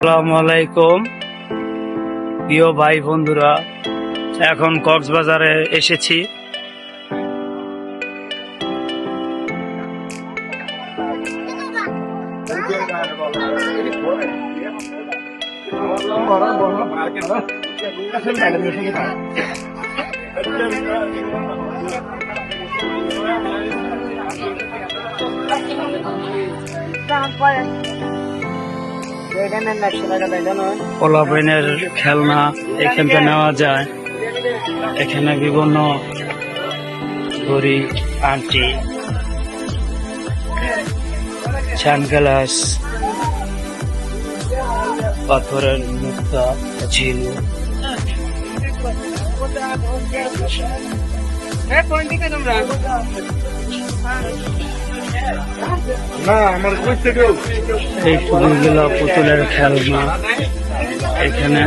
আসসালামু আলাইকুম প্রিয় ভাই বন্ধুরা, এখন কক্সবাজারে এসেছি। পোলাপাইনের খেলনা এখানটা নেওয়া যায়। এখানে বিভিন্ন ঘড়ি, আংটি, সানগ্লাস, পাথরের মুক্তা, ঝিলু, এই টুপিগুলো পুতুলের খেলনা। এখানে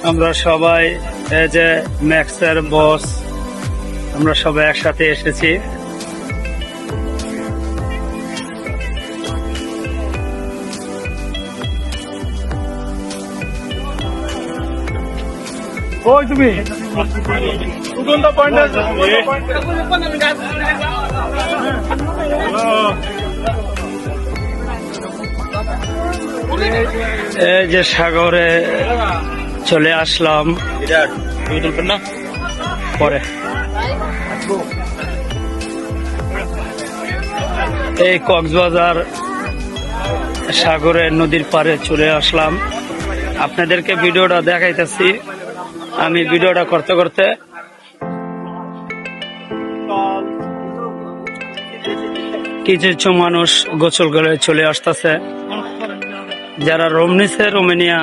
আমরা সবাই, এই যে ম্যাক্সের বস, আমরা সবাই একসাথে এসেছি। ওই তুমি এই যে সাগরে চলে আসলাম পরে। এই কক্সবাজার সাগরে নদীর পাড়ে চলে আসলাম। আপনাদেরকে ভিডিওটা দেখাইতেছি। আমি ভিডিওটা করতে করতে কিছু মানুষ গোসল করে চলে আসতেছে। যারা রুম নিছে, রোমেনিয়া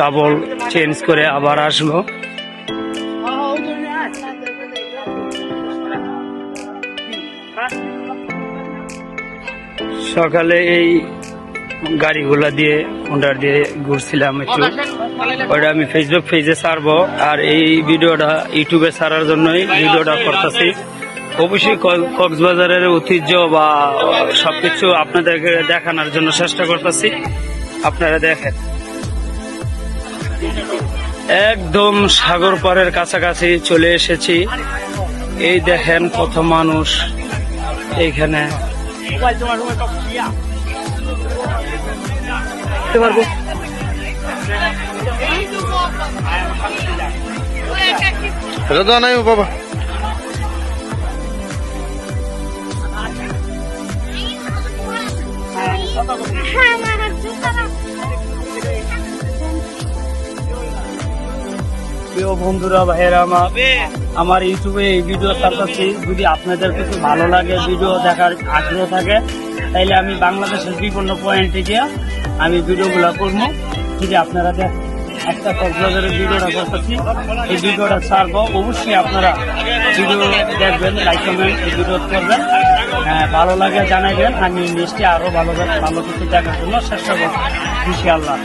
কাবল চেঞ্জ করে আবার আসবো। সকালে এই গাড়িগুলা দিয়ে হোন্ডার দিয়ে ঘুরছিলাম একটু, ওটা আমি ফেসবুক পেজে ছাড়বো। আর এই ভিডিওটা ইউটিউবে ছাড়ার জন্যই ভিডিওটা করতেছি। অবশ্যই কক্সবাজারের ঐতিহ্য বা সবকিছু আপনাদেরকে দেখানোর জন্য চেষ্টা করতেছি। আপনারা দেখেন, একদম সাগর পাড়ের কাছাকাছি চলে এসেছি। এই দেখেন কত মানুষ এইখানে। বাবা প্রিয় বন্ধুরা, ভাইয়েরা আমার ইউটিউবে এই ভিডিও ছাড়তেছি। যদি আপনাদের কিছু ভালো লাগে, ভিডিও দেখার আগ্রহ থাকে, তাইলে আমি বাংলাদেশের বিভিন্ন পয়েন্টে গিয়ে আমি ভিডিওগুলো করবো। যদি আপনারা একটা কক্সবাজারের ভিডিওটা করতেছি, এই ভিডিওটা ছাড়বো। অবশ্যই আপনারা ভিডিও দেখবেন, লাইক কমেন্ট এই ভিডিও করবেন। ভালো লাগে জানাইবেন। আমি নিশ্চয়ই আরো ভালো ভালো কিছু দেখার জন্য চেষ্টা করবো, ইনশাআল্লাহ।